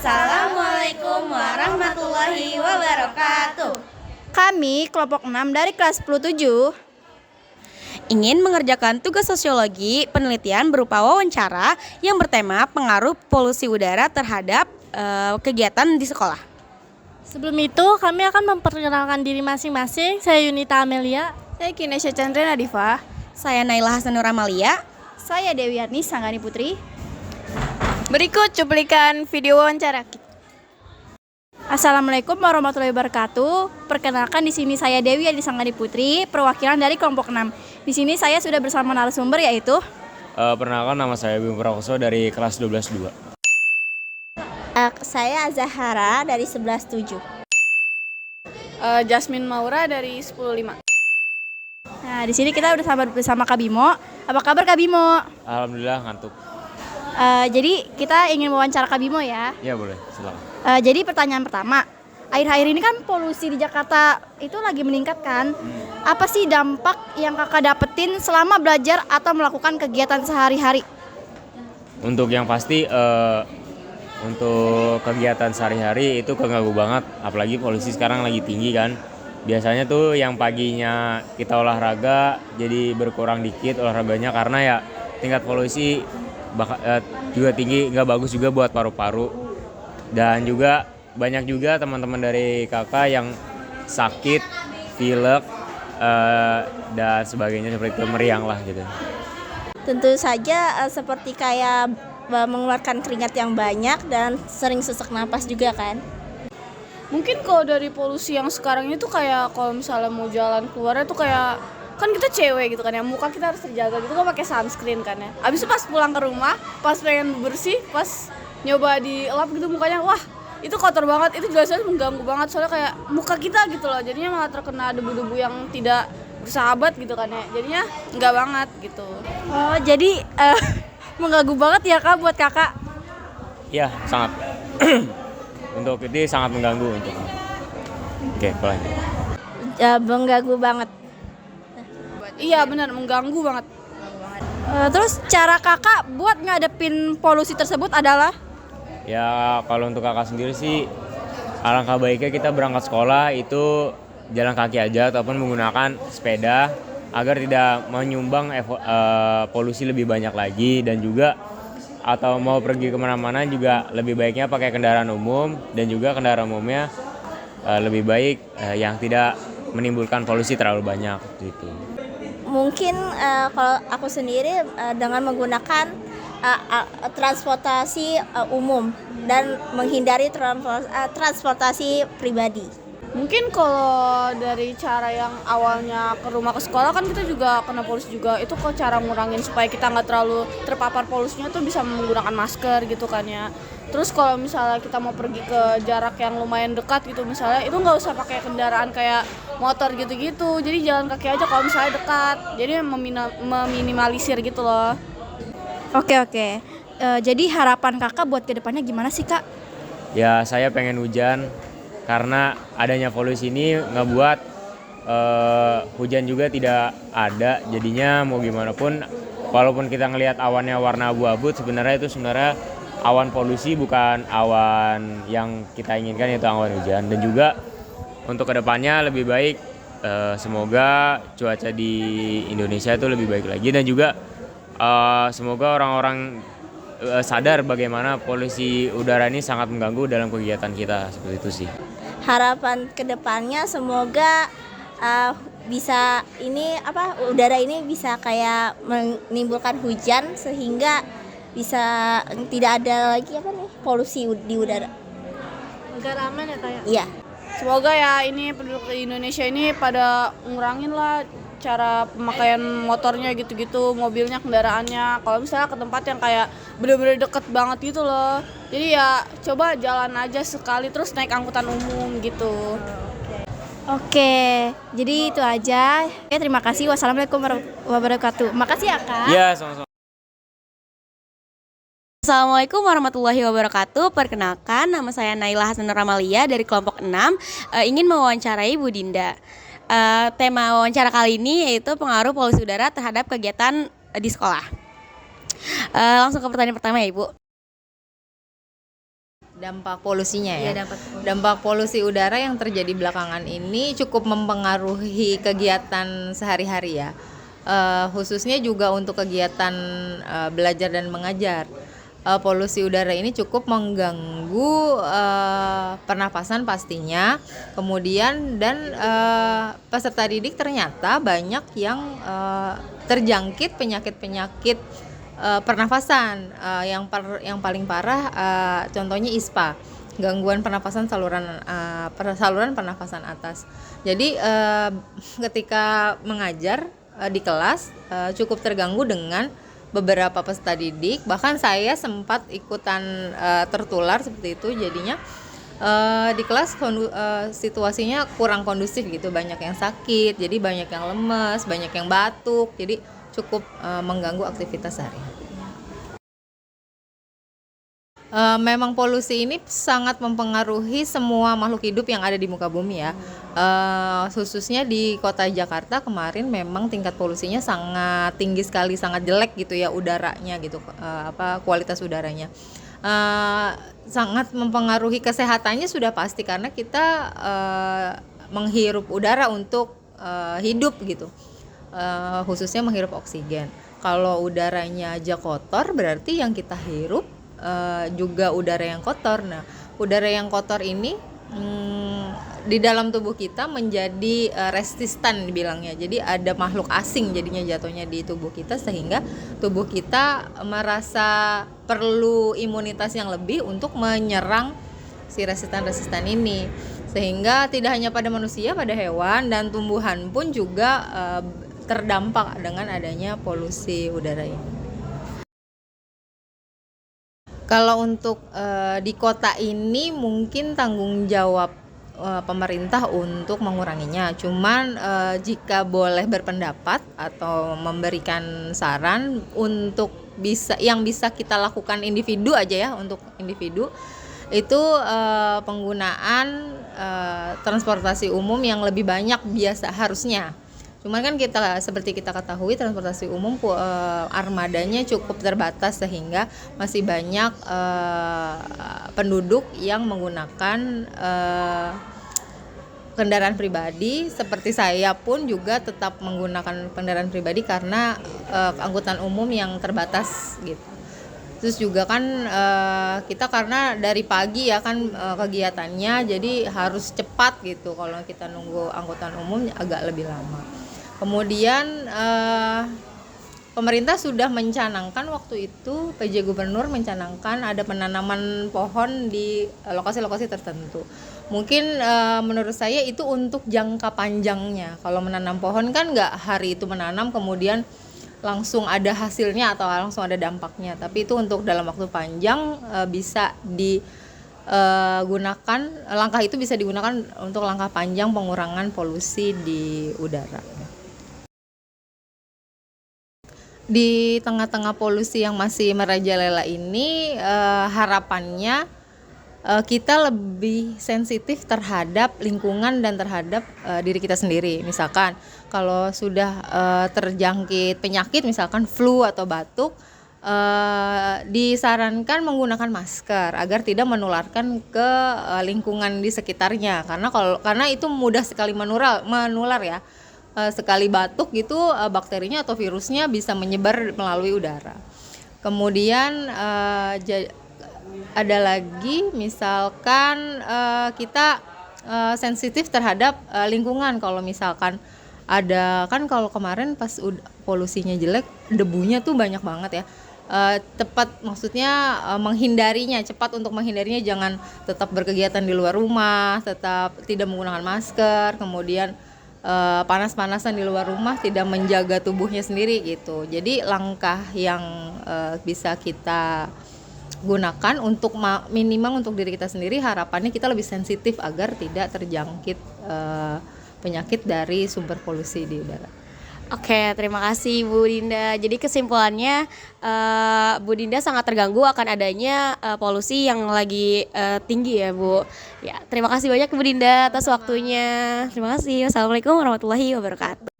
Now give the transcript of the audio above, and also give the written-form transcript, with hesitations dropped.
Assalamualaikum warahmatullahi wabarakatuh. Kami kelompok 6 dari kelas 10-7 ingin mengerjakan tugas sosiologi penelitian berupa wawancara yang bertema pengaruh polusi udara terhadap kegiatan di sekolah. Sebelum itu kami akan memperkenalkan diri masing-masing. Saya Yunita Amelia. Saya Kinesha Chandra Nadifah. Saya Naila Hasanur Amalia. Saya Dewi Arni Sanggani Putri. Berikut cuplikan video wawancara kita. Assalamualaikum warahmatullahi wabarakatuh. Perkenalkan, di sini saya Dewi Arni Sanggani Putri, perwakilan dari kelompok 6. Di sini saya sudah bersama narasumber yaitu Perkenalkan, nama saya Bima Prakoso dari kelas 12-2. Saya Azahara dari 11-7. Jasmine Maura dari 10-5. Nah, di sini kita udah bersama Kak Bimo. Apa kabar Kak Bimo? Alhamdulillah ngantuk. Jadi kita ingin wawancara Kak Bimo ya. Ya boleh, silakan. Jadi pertanyaan pertama, akhir-akhir ini kan polusi di Jakarta itu lagi meningkat kan? Apa sih dampak yang kakak dapetin selama belajar atau melakukan kegiatan sehari-hari? Untuk yang pasti, untuk kegiatan sehari-hari itu keganggu banget. Apalagi polusi sekarang lagi tinggi kan. Biasanya tuh yang paginya kita olahraga jadi berkurang dikit olahraganya karena ya tingkat polusi juga tinggi, nggak bagus juga buat paru-paru. Dan juga banyak juga teman-teman dari kakak yang sakit, pilek, dan sebagainya seperti itu, meriang lah gitu. Tentu saja seperti kayak mengeluarkan keringat yang banyak dan sering sesak napas juga kan. Mungkin kalau dari polusi yang sekarang itu kayak kalau misalnya mau jalan keluar itu kayak kan kita cewek gitu kan ya, muka kita harus terjaga gitu kan, pakai sunscreen kan ya. Abis itu pas pulang ke rumah, pas pengen bersih, pas nyoba dilap gitu mukanya, wah itu kotor banget, itu jelas-jelas mengganggu banget soalnya kayak muka kita gitu loh, jadinya malah terkena debu-debu yang tidak bersahabat gitu kan ya, jadinya nggak banget gitu. Oh, jadi mengganggu banget ya Kak buat kakak? Ya, sangat. Untuk itu sangat mengganggu untuk. Oke, lanjut. Mengganggu banget. Iya benar, mengganggu banget. Terus cara kakak buat ngadepin polusi tersebut adalah? Ya kalau untuk kakak sendiri sih alangkah baiknya kita berangkat sekolah itu jalan kaki aja ataupun menggunakan sepeda agar tidak menyumbang polusi lebih banyak lagi. Dan juga atau mau pergi kemana-mana juga lebih baiknya pakai kendaraan umum, dan juga kendaraan umumnya lebih baik yang tidak menimbulkan polusi terlalu banyak gitu. Mungkin kalau aku sendiri dengan menggunakan transportasi umum dan menghindari transportasi pribadi. Mungkin kalau dari cara yang awalnya ke rumah ke sekolah kan kita juga kena polusi juga. Itu kok cara ngurangin supaya kita nggak terlalu terpapar polusinya tuh bisa menggunakan masker gitu kan ya. Terus kalau misalnya kita mau pergi ke jarak yang lumayan dekat gitu misalnya, itu nggak usah pakai kendaraan kayak motor gitu-gitu. Jadi jalan kaki aja kalau misalnya dekat. Jadi meminimalisir gitu loh. Oke. Jadi harapan kakak buat kedepannya gimana sih Kak? Ya saya pengen hujan karena adanya polusi ini ngebuat hujan juga tidak ada. Jadinya mau gimana pun, walaupun kita ngelihat awannya warna abu-abu, sebenarnya awan polusi, bukan awan yang kita inginkan, yaitu awan hujan. Dan juga untuk kedepannya lebih baik, semoga cuaca di Indonesia itu lebih baik lagi. Dan juga semoga orang-orang sadar bagaimana polusi udara ini sangat mengganggu dalam kegiatan kita, seperti itu sih. Harapan kedepannya semoga bisa udara ini bisa kayak menimbulkan hujan sehingga bisa tidak ada lagi polusi di udara. Negara aman ya Kak ya? Iya. Semoga ya ini penduduk Indonesia ini pada ngurangin lah cara pemakaian motornya gitu-gitu, mobilnya, kendaraannya. Kalau misalnya ke tempat yang kayak bener-bener deket banget gitu loh. Jadi ya coba jalan aja sekali, terus naik angkutan umum gitu. Oke, jadi itu aja. Terima kasih. Wassalamualaikum warahmatullahi wabarakatuh. Makasih ya Kak. Ya, sama-sama. Assalamualaikum warahmatullahi wabarakatuh. Perkenalkan, nama saya Naila Hasanur Amalia dari kelompok 6, ingin mewawancarai Bu Dinda. Tema wawancara kali ini yaitu pengaruh polusi udara terhadap kegiatan di sekolah. Langsung ke pertanyaan pertama ya Ibu. dampak polusinya ya. Iya, dapat. Dampak polusi udara yang terjadi belakangan ini cukup mempengaruhi kegiatan sehari-hari ya. Khususnya juga untuk kegiatan belajar dan mengajar. Polusi udara ini cukup mengganggu pernapasan pastinya. Kemudian dan peserta didik ternyata banyak yang terjangkit penyakit-penyakit pernafasan. Yang paling parah contohnya ISPA, gangguan pernapasan saluran pernafasan atas. Jadi ketika mengajar di kelas cukup terganggu dengan beberapa peserta didik, bahkan saya sempat ikutan tertular seperti itu. Jadinya di kelas situasinya kurang kondusif gitu, banyak yang sakit, jadi banyak yang lemes, banyak yang batuk, jadi cukup mengganggu aktivitas sehari-hari. Memang polusi ini sangat mempengaruhi semua makhluk hidup yang ada di muka bumi ya. Khususnya di kota Jakarta kemarin memang tingkat polusinya sangat tinggi sekali, sangat jelek gitu ya udaranya gitu, kualitas udaranya. Sangat mempengaruhi kesehatannya sudah pasti karena kita menghirup udara untuk hidup gitu. Khususnya menghirup oksigen. Kalau udaranya aja kotor berarti yang kita hirup juga udara yang kotor. Nah, udara yang kotor ini di dalam tubuh kita menjadi resistan dibilangnya. Jadi ada makhluk asing jadinya jatuhnya di tubuh kita, sehingga tubuh kita merasa perlu imunitas yang lebih untuk menyerang si resistan ini. Sehingga tidak hanya pada manusia, pada hewan dan tumbuhan pun juga terdampak dengan adanya polusi udara ini. Kalau untuk di kota ini mungkin tanggung jawab pemerintah untuk menguranginya. Cuman jika boleh berpendapat atau memberikan saran untuk yang bisa kita lakukan individu aja ya, untuk individu itu penggunaan transportasi umum yang lebih banyak biasa harusnya. Cuman kan seperti kita ketahui transportasi umum armadanya cukup terbatas, sehingga masih banyak penduduk yang menggunakan kendaraan pribadi. Seperti saya pun juga tetap menggunakan kendaraan pribadi karena angkutan umum yang terbatas gitu. Terus juga kan kita karena dari pagi ya kan kegiatannya, jadi harus cepat gitu. Kalau kita nunggu angkutan umum agak lebih lama. Kemudian pemerintah sudah mencanangkan waktu itu, PJ Gubernur mencanangkan ada penanaman pohon di lokasi-lokasi tertentu. Mungkin menurut saya itu untuk jangka panjangnya. Kalau menanam pohon kan nggak hari itu menanam kemudian langsung ada hasilnya atau langsung ada dampaknya. Tapi itu untuk dalam waktu panjang bisa digunakan, langkah itu bisa digunakan untuk langkah panjang pengurangan polusi di udara. Di tengah-tengah polusi yang masih merajalela ini, harapannya kita lebih sensitif terhadap lingkungan dan terhadap diri kita sendiri. Misalkan kalau sudah terjangkit penyakit, misalkan flu atau batuk, disarankan menggunakan masker agar tidak menularkan ke lingkungan di sekitarnya. Karena itu mudah sekali menular ya. Sekali batuk gitu bakterinya atau virusnya bisa menyebar melalui udara. Kemudian ada lagi misalkan kita sensitif terhadap lingkungan. Kalau misalkan ada kan, kalau kemarin pas polusinya jelek, debunya tuh banyak banget ya. Maksudnya cepat untuk menghindarinya, jangan tetap berkegiatan di luar rumah, tetap tidak menggunakan masker, kemudian panas-panasan di luar rumah, tidak menjaga tubuhnya sendiri gitu. Jadi langkah yang bisa kita gunakan untuk minimal untuk diri kita sendiri, harapannya kita lebih sensitif agar tidak terjangkit penyakit dari sumber polusi di udara. Oke, terima kasih Bu Dinda. Jadi kesimpulannya Bu Dinda sangat terganggu akan adanya polusi yang lagi tinggi ya Bu. Ya, terima kasih banyak Bu Dinda atas waktunya. Terima kasih. Wassalamualaikum warahmatullahi wabarakatuh.